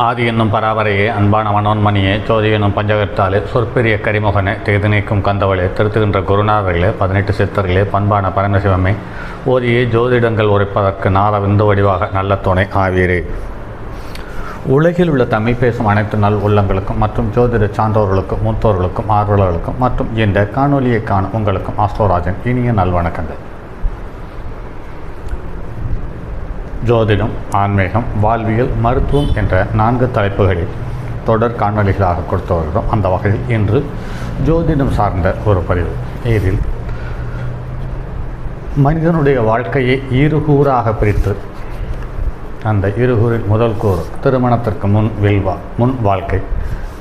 ஆதி என்னும் பராபரையே, அன்பான மனோன்மணியே, ஜோதி என்னும் பஞ்சகத்தாலே, சொற்பெரிய கரிமுகனே, தேது நீக்கும் கந்தவளே, திருத்துகின்ற குருநாதர்களே, 18 சித்தர்களே, பண்பான பரமசிவமே, ஓதியே ஜோதிடங்கள் உரைப்பதற்கு நாத விந்து வடிவாக நல்ல துணை ஆவீரே. உலகில் உள்ள தமிழ் பேசும் அனைத்து நல் உள்ளங்களுக்கும் மற்றும் ஜோதிட சான்றோர்களுக்கும் மூத்தோர்களுக்கும் ஆர்வலர்களுக்கும் மற்றும் இந்த காணொலியை காணும் உங்களுக்கும் ஆஸ்ட்ரோராஜன் இனிய நல்வணக்கங்கள். ஜோதிடம், ஆன்மீகம், வாழ்வியல், மருத்துவம் என்ற 4 தலைப்புகளில் தொடர் காணொலிகளாக கொடுத்து வருகிறோம். அந்த வகையில் இன்று ஜோதிடம் சார்ந்த ஒரு பதிவு. இதில் மனிதனுடைய வாழ்க்கையை இருகூறாக பிரித்து, அந்த இருகூறில் முதல் கூறு திருமணத்திற்கு முன் வாழ்க்கை,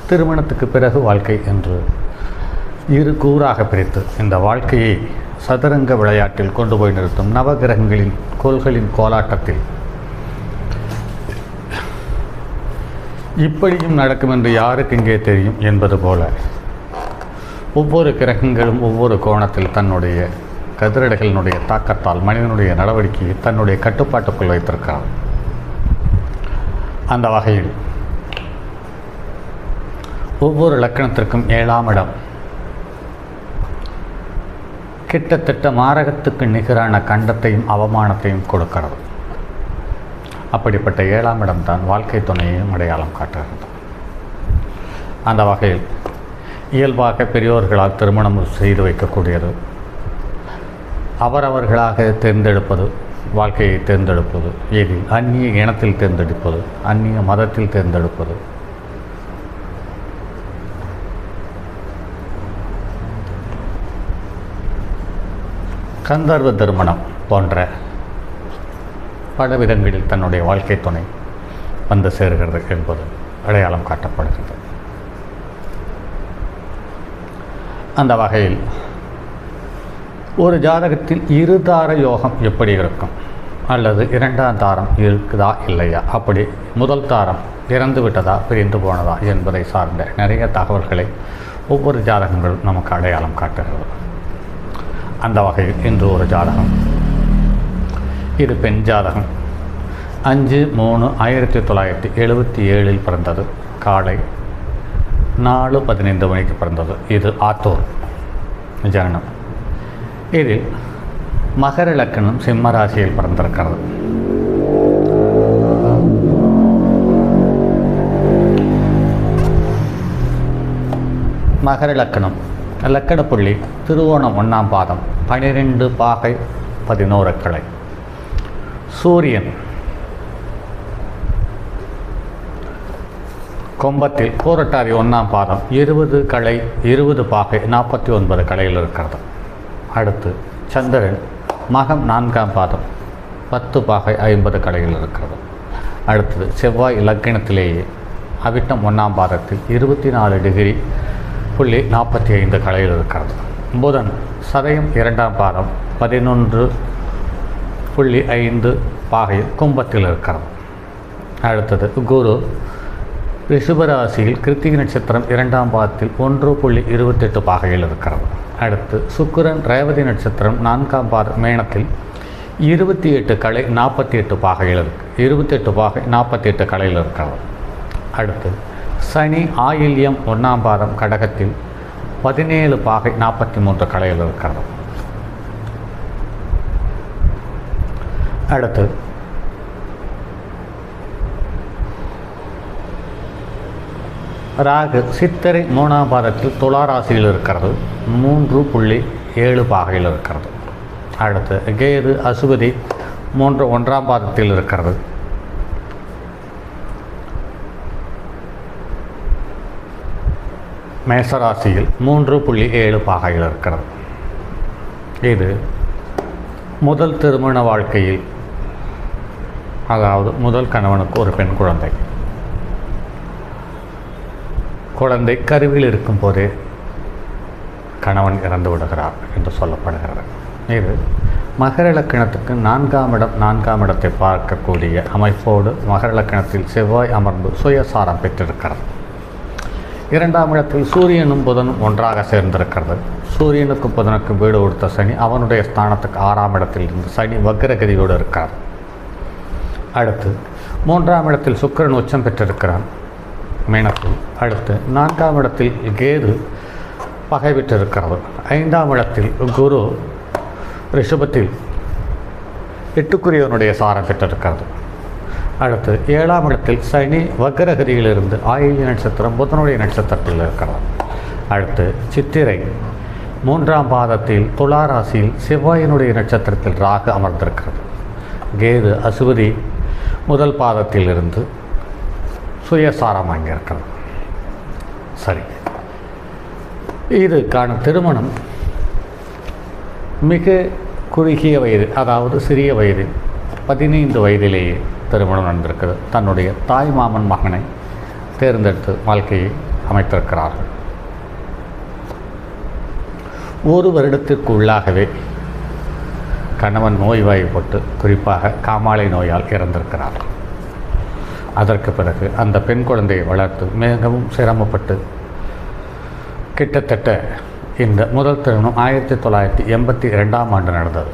திருமணத்துக்கு பிறகு வாழ்க்கை என்று இரு கூறாக பிரித்து இந்த வாழ்க்கையை சதுரங்க விளையாட்டில் கொண்டு போய் நிறுத்தும் நவகிரகங்களின் கோள்களின் கோலாட்டத்தில் இப்படியும் நடக்கும் என்று யாருக்கு இங்கே தெரியும் என்பது போல ஒவ்வொரு கிரகங்களும் ஒவ்வொரு கோணத்தில் தன்னுடைய கதிரடைகளினுடைய தாக்கத்தால் மனிதனுடைய நடவடிக்கையை தன்னுடைய கட்டுப்பாட்டுக்குள் வைத்திருக்கிறார். அந்த வகையில் ஒவ்வொரு லக்கணத்திற்கும் 7ஆம் இடம் கிட்டத்தட்ட மாரகத்துக்கு நிகரான கண்டத்தையும் அவமானத்தையும் கொடுக்கிறது. அப்படிப்பட்ட 7ஆம் இடம்தான் வாழ்க்கை துணையையும் அடையாளம் காட்டுகிறது. அந்த வகையில் இயல்பாக பெரியோர்களால் திருமணம் செய்து வைக்கக்கூடியது, அவரவர்களாக தேர்ந்தெடுப்பது, வாழ்க்கையை தேர்ந்தெடுப்பது, இதில் அந்நிய இனத்தில் தேர்ந்தெடுப்பது, அந்நிய மதத்தில் தேர்ந்தெடுப்பது, கந்தர்வ திருமணம் போன்ற பல விதங்களில் தன்னுடைய வாழ்க்கை துணை வந்து சேருகிறது என்பது அடையாளம் காட்டப்படுகிறது. அந்த வகையில் ஒரு ஜாதகத்தில் இருதார யோகம் எப்படி இருக்கும், அல்லது 2ஆம் தாரம் இருக்குதா இல்லையா, அப்படி முதல் தாரம் இறந்து விட்டதா பிரிந்து போனதா என்பதை சார்ந்த நிறைய தகவல்களை ஒவ்வொரு ஜாதகங்களும் நமக்கு அடையாளம் காட்டுகிறது. அந்த வகையில் இன்று ஒரு ஜாதகம், இது பெண் ஜாதகம். 5/3/1977 பிறந்தது. காலை 4:15 மணிக்கு பிறந்தது. இது ஆத்தூர் ஜனனம். இதில் மகர லக்கணம் சிம்ம ராசியில் பிறந்திருக்கிறது. மகர லக்கணம் லக்கண புள்ளி திருவோணம் 1ஆம் பாதம், 12 பாகை 11 கிளை. சூரியன் கொம்பத்தில் பூரட்டாதி 1ஆம் பாதம், 20 கிளை 20 பாகை 49 கிளையில் இருக்கிறது. அடுத்து சந்திரன் மகம் 4ஆம் பாதம், 10 பாகை 50 கிளையில் இருக்கிறது. அடுத்தது செவ்வாய் லக்கினத்திலேயே அவிட்டம் 1ஆம் பாதத்தில் 24 டிகிரி 45 கலையில் இருக்கிறது. புதன் சதயம் 2ஆம் பாதம் 11.5 பாகையில் கும்பத்தில் இருக்கிறது. அடுத்தது குரு ரிஷபராசியில் கிருத்திகை நட்சத்திரம் 2ஆம் பாதத்தில் 1.28 பாகையில் இருக்கிறது. அடுத்து சுக்கிரன் ரேவதி நட்சத்திரம் 4ஆம் பாதம் மேனத்தில் 28 கலை 48 பாகையில் இருக்கு, 28 பாகை 48 கலையில் இருக்கிறது. அடுத்து சனி ஆயில்யம் 1ஆம் பாதம் கடகத்தில் 17 பாகை 43 கலையில் இருக்கிறது. அடுத்து ராகு சித்திரை 3ஆம் பாதத்தில் துளாராசியில் இருக்கிறது, 3.7 பாகையில் இருக்கிறது. அடுத்து கேது அசுபதி 1ஆம் பாதத்தில் இருக்கிறது, மேசராசியில் 3.7 பாகையில் இருக்கிறது. இது முதல் திருமண வாழ்க்கையில், அதாவது முதல் கணவனுக்கு ஒரு பெண் குழந்தை கருவில் இருக்கும் போதே கணவன் இறந்து விடுகிறார் என்று சொல்லப்படுகிறது. இது மகர லக்கணத்துக்கு 4ஆம் இடத்தை பார்க்கக்கூடிய அமைப்போடு மகர லக்கணத்தில் செவ்வாய் அமர்ந்து சுயசாரம் பெற்றிருக்கிறது. 2ஆம் இடத்தில் சூரியனும் புதனும் ஒன்றாக சேர்ந்திருக்கிறது. சூரியனுக்கும் புதனுக்கும் வீடு கொடுத்த சனி அவனுடைய ஸ்தானத்துக்கு 6ஆம் இடத்தில் இருந்து சனி வக்ரகதியோடு இருக்கிறார். அடுத்து மூன்றாம் இடத்தில் சுக்கிரன் உச்சம் பெற்றிருக்கிறான் மீனத்தில். அடுத்து 4ஆம் இடத்தில் கேது பகை பெற்றிருக்கிறது. 5ஆம் இடத்தில் குரு ரிஷபத்தில் 8க்குரியவனுடைய சாரம் பெற்றிருக்கிறது. அடுத்து 7ஆம் இடத்தில் சனி வக்ரகதியிலிருந்து ஆயில்ய நட்சத்திரம் புதனுடைய நட்சத்திரத்தில் இருக்கிறது. அடுத்து சித்திரை 3ஆம் பாதத்தில் துலா ராசியில் செவ்வாயினுடைய நட்சத்திரத்தில் ராகு அமர்ந்திருக்கிறது. கேது அசுவதி முதல் பாதத்தில் இருந்து சுயசாரம் வாங்கியிருக்கிறது. சரி, இதுக்கான திருமணம் மிக குறுகிய வயது, அதாவது சிறிய வயதில் 15 வயதிலேயே திருமணம் நடந்திருக்கிறது. தன்னுடைய தாய் மாமன் மகனை தேர்ந்தெடுத்து வாழ்க்கையை அமைத்திருக்கிறார்கள். ஒரு வருடத்திற்கு உள்ளாகவே கணவன் நோய்வாய்ப்பட்டு குறிப்பாக காமாலை நோயால் இறந்திருக்கிறார். அதற்கு பிறகு அந்த பெண் குழந்தையை வளர்த்து மிகவும் சிரமப்பட்டு கிட்டத்தட்ட இந்த முதல் திருமணம் 1982ஆம் ஆண்டு நடந்தது.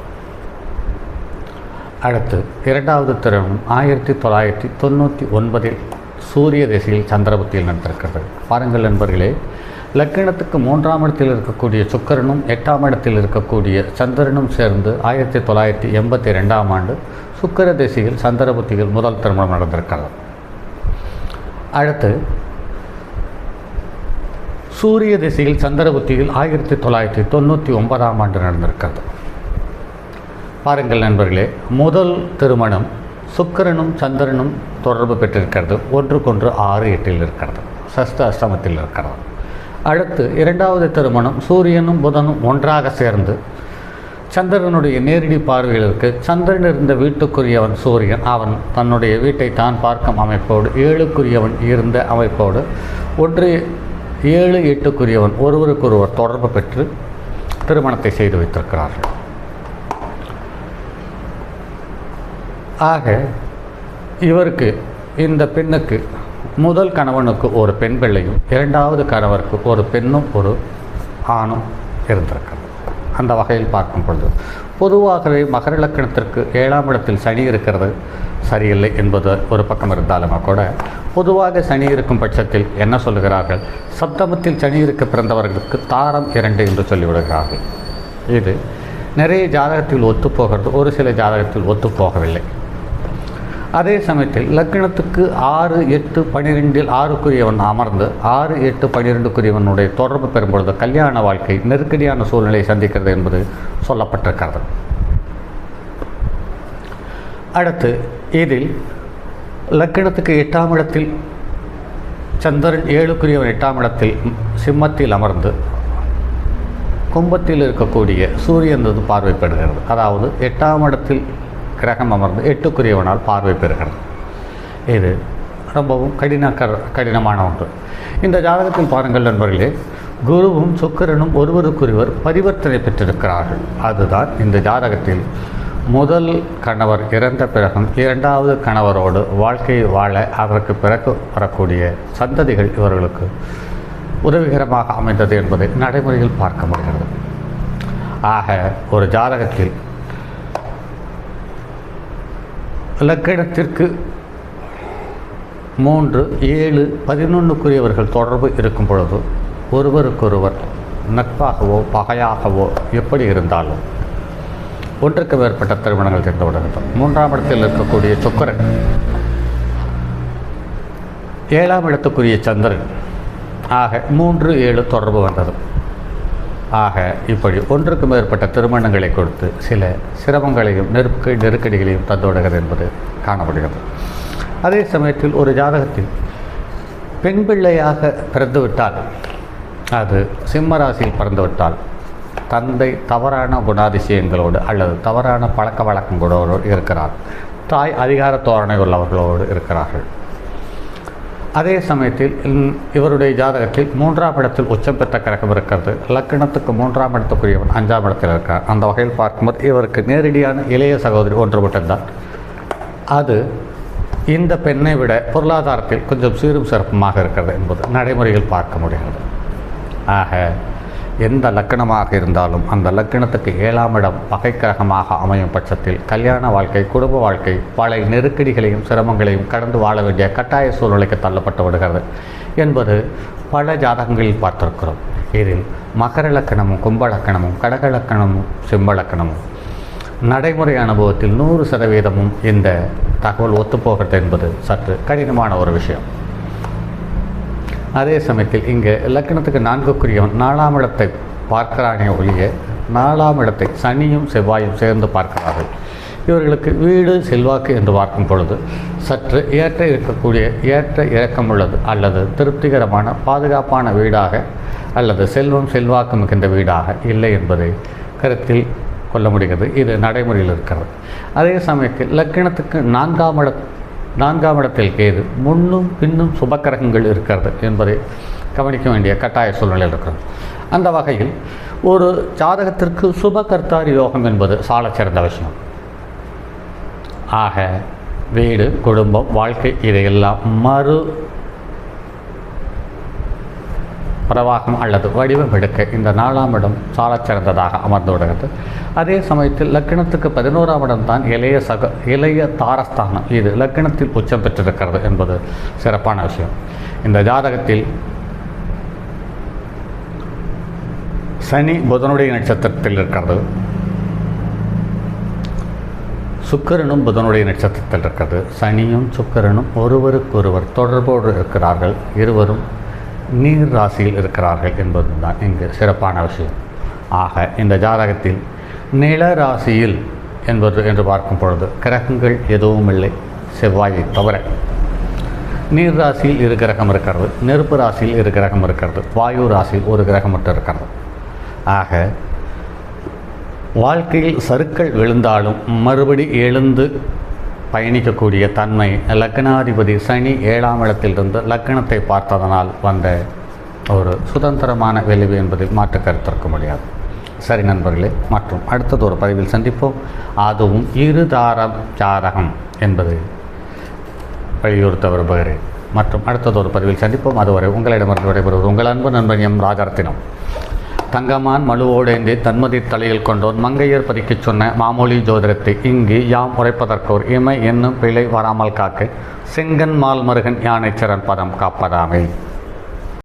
அடுத்து 2வது திருமணம் 1999இல் சூரிய திசையில் சந்திரபுத்தியில் நடந்திருக்கிறது. பாருங்கள் நண்பர்களே, லக்கினத்துக்கு 3ஆம் இடத்தில் இருக்கக்கூடிய சுக்கிரனும் 8ஆம் இடத்தில் இருக்கக்கூடிய சந்திரனும் சேர்ந்து 1982ஆம் ஆண்டு சுக்கிர திசையில் சந்திரபுத்தியில் முதல் திருமணம் நடந்திருக்கிறது. அடுத்து சூரிய திசையில் சந்திரபுத்தியில் 1999ஆம் ஆண்டு நடந்திருக்கிறது. பாருங்கள் நண்பர்களே, முதல் திருமணம் சுக்கிரனும் சந்திரனும் தொடர்பு பெற்றிருக்கிறது. ஒன்றுக்கொன்று 6, 8 இருக்கிறது, சஷ்ட அஷ்டமத்தில் இருக்கிறது. அடுத்து 2வது திருமணம் சூரியனும் புதனும் ஒன்றாக சேர்ந்து சந்திரனுடைய நேரடி பார்வையில் இருக்கு. சந்திரன் இருந்த வீட்டுக்குரியவன் சூரியன், அவன் தன்னுடைய வீட்டை தான் பார்க்கும் அமைப்போடு 7க்குரியவன் இருந்த அமைப்போடு 1, 7, 8க்குரியவன் ஒருவருக்கொருவர் தொடர்பு பெற்று திருமணத்தை செய்து வைத்திருக்கிறார்கள். ஆக இவருக்கு, இந்த பெண்ணுக்கு முதல் கணவனுக்கு ஒரு பெண் பிள்ளையும் 2வது கணவருக்கு ஒரு பெண்ணும் ஒரு ஆணும் இருந்திருக்கிறது. அந்த வகையில் பார்க்கும் பொழுது பொதுவாகவே மகர லக்கணத்திற்கு 7ஆம் இடத்தில் சனி இருக்கிறது சரியில்லை என்பது ஒரு பக்கம் இருந்தாலும் கூட, பொதுவாக சனி இருக்கும் பட்சத்தில் என்ன சொல்லுகிறார்கள், சப்தமத்தில் சனி இருக்க பிறந்தவர்களுக்கு தாரம் 2 என்று சொல்லிவிடுகிறார்கள். இது நிறைய ஜாதகத்தில் ஒத்துப்போகிறது, ஒரு சில ஜாதகத்தில் ஒத்துப்போகவில்லை. அதே சமயத்தில் லக்னத்துக்கு 6, 8, 12இல் 6க்குரியவன் அமர்ந்து 6, 8, 12க்குரியவனுடைய தொடர்பு பெறும்பொழுது கல்யாண வாழ்க்கை நெருக்கடியான சூழ்நிலையை சந்திக்கிறது என்பது சொல்லப்பட்டிருக்கிறது. அடுத்து இதில் லக்னத்துக்கு 8ஆம் இடத்தில் சந்திரன் 7க்குரியவன் 8ஆம் இடத்தில் சிம்மத்தில் அமர்ந்து கும்பத்தில் இருக்கக்கூடிய சூரியன் பார்வை பெறுகிறது. அதாவது 8ஆம் இடத்தில் கிரகம் அமர்ந்து 8க்குரியவனால் பார்வை பெறுகிறது. இது ரொம்பவும் கடினமான ஒன்று. இந்த ஜாதகத்தில் பாருங்கள் நண்பர்களே, குருவும் சுக்கிரனும் ஒருவருக்கொருவர் பரிவர்த்தனை பெற்றிருக்கிறார்கள். அதுதான் இந்த ஜாதகத்தில் முதல் கணவர் இறந்த பிறகும் 2வது கணவரோடு வாழ்க்கையை வாழ அதற்கு பிறகு வரக்கூடிய சந்ததிகள் இவர்களுக்கு உதவிகரமாக அமைந்தது என்பதை நடைமுறையில் பார்க்க முடிகிறது. ஆக ஒரு ஜாதகத்தில் லக்கினத்திற்கு 3, 7, 11க்குரியவர்கள் தொடர்பு இருக்கும் பொழுது ஒருவருக்கொருவர் நட்பாகவோ பகையாகவோ எப்படி இருந்தாலும் ஒன்றுக்கு மேற்பட்ட திருமணங்கள் தெரிந்து விடுகின்றன. 3ஆம் இடத்தில் இருக்கக்கூடிய சுக்கிரன் 7ஆம் இடத்துக்குரிய சந்திரன், ஆக 3, 7 தொடர்பு வந்தது. ஆக இப்படி ஒன்றுக்கு மேற்பட்ட திருமணங்களை கொடுத்து சில சிரமங்களையும் நெருக்கடிகளையும் தந்துவிடுகிறது என்பது காணப்படுகிறது. அதே சமயத்தில் ஒரு ஜாதகத்தில் பெண் பிள்ளையாக பிறந்துவிட்டால், அது சிம்மராசியில் பிறந்துவிட்டால் தந்தை தவறான குணாதிசயங்களோடு அல்லது தவறான பழக்க வழக்கங்களோடு இருக்கிறார், தாய் அதிகார தோரணை உள்ளவர்களோடு இருக்கிறார்கள். அதே சமயத்தில் இவருடைய ஜாதகத்தில் 3ஆம் இடத்தில் உச்சம் பெற்ற கிரகம் இருக்கிறது. லக்னத்துக்கு 3ஆம் இடத்துக்குரியவன் 5ஆம் இடத்தில் இருக்கார். அந்த வகையில் பார்க்கும்போது இவருக்கு நேரடியான இளைய சகோதரி ஒன்று மட்டும்தான். அது இந்த பெண்ணை விட பொருளாதாரத்தில் கொஞ்சம் சீரும் சிறப்புமாக இருக்கிறது என்பது நடைமுறையில் பார்க்க முடிகிறது. ஆக எந்த லக்கணமாக இருந்தாலும் அந்த லக்கணத்துக்கு 7ஆம் இடம் பகை கிரகமாக அமையும் பட்சத்தில் கல்யாண வாழ்க்கை, குடும்ப வாழ்க்கை பல நெருக்கடிகளையும் சிரமங்களையும் கடந்து வாழ வேண்டிய கட்டாய சூழ்நிலைக்கு தள்ளப்பட்டு விடுகிறது என்பது பல ஜாதகங்களில் பார்த்திருக்கிறோம். இதில் மகர லக்கணமும் கும்ப லக்கணமும் கடக லக்கணமும் சிம்ம லக்கணமும் நடைமுறை அனுபவத்தில் 100% இந்த தகவல் ஒத்துப்போகிறது என்பது சற்று கடினமான ஒரு விஷயம். அதே சமயத்தில் இங்கே லக்கணத்துக்கு 4க்குரியவன் 4ஆம் இடத்தை பார்க்கிறானே ஒழிய 4ஆம் இடத்தை சனியும் செவ்வாயும் சேர்ந்து பார்க்கிறார்கள். இவர்களுக்கு வீடு செல்வாக்கு என்று பார்க்கும் பொழுது சற்று ஏற்ற இறக்கம் உள்ளது அல்லது திருப்திகரமான பாதுகாப்பான வீடாக அல்லது செல்வம் செல்வாக்கு மிகுந்த வீடாக இல்லை என்பதை கருத்தில் கொள்ள முடிகிறது. இது நடைமுறையில் இருக்கிறது. அதே சமயத்தில் லக்கணத்துக்கு 4ஆம் இடத்தில் கேது முன்னும் பின்னும் சுபக்கிரகங்கள் இருக்கிறது என்பதை கவனிக்க வேண்டிய கட்டாய சூழ்நிலையில் இருக்கிறது. அந்த வகையில் ஒரு ஜாதகத்திற்கு சுபகர்த்தாரி யோகம் என்பது சாலச் சிறந்த விஷயம். ஆக வீடு, குடும்பம், வாழ்க்கை இதையெல்லாம் மறு பிரவாகம் அல்லது வடிவம் எடுக்க இந்த 4ஆம் இடம் சாலச் சிறந்ததாக அமர்ந்து விடுகிறது. அதே சமயத்தில் லக்கணத்துக்கு 11ஆம் இடம் தான் இளைய தாரஸ்தானம். இது லக்கணத்தில் உச்சம் பெற்றிருக்கிறது என்பது சிறப்பான விஷயம். இந்த ஜாதகத்தில் சனி புதனுடைய நட்சத்திரத்தில் இருக்கிறது, சுக்கிரனும் புதனுடைய நட்சத்திரத்தில் இருக்கிறது. சனியும் சுக்கிரனும் ஒருவருக்கொருவர் தொடர்போடு இருக்கிறார்கள். இருவரும் நீர் ராசியில் இருக்கிறார்கள் என்பதுதான் இங்கு சிறப்பான விஷயம். ஆக இந்த ஜாதகத்தில் நில ராசியில் என்று பார்க்கும் பொழுது கிரகங்கள் எதுவும் இல்லை, செவ்வாயை தவிர. நீர் ராசியில் 2 கிரகம் இருக்கிறது, நெருப்பு ராசியில் 2 கிரகம் இருக்கிறது, வாயு ராசியில் 1 கிரகம் மட்டும் இருக்கிறது. ஆக வாழ்க்கையில் சறுக்கள் விழுந்தாலும் மறுபடி எழுந்து பயணிக்கக்கூடிய தன்மை லக்னாதிபதி சனி 7ஆம் இடத்திலிருந்து லக்கணத்தை பார்த்ததனால் வந்த ஒரு சுதந்திரமான விளைவு என்பதில் மாற்று கருத்திருக்க முடியாது. சரி நண்பர்களே, மற்றும் அடுத்தது ஒரு பதிவில் சந்திப்போம். அதுவும் இருதாரம் ஜாதகம் என்பது வலியுறுத்த விரும்புகிறேன். மற்றும் அடுத்தது ஒரு பதிவில் சந்திப்போம். அதுவரை உங்களிடமிருந்து விடைபெறுவது உங்கள் அன்பு நண்பன் எம் ராஜரத்தினம். தங்கமான் மழுவோடேந்தி தன்மதி தலையில் கொண்டோர் மங்கையர் பதிக்கச் சொன்ன மாமொழி ஜோதிடத்தை இங்கு யாம் உரைப்பதற்கோர் இமை என்னும் பிழை வராமல் காக்க செங்கன் மால் மருகன் யானைச்சரன் பதம் காப்பதாமே.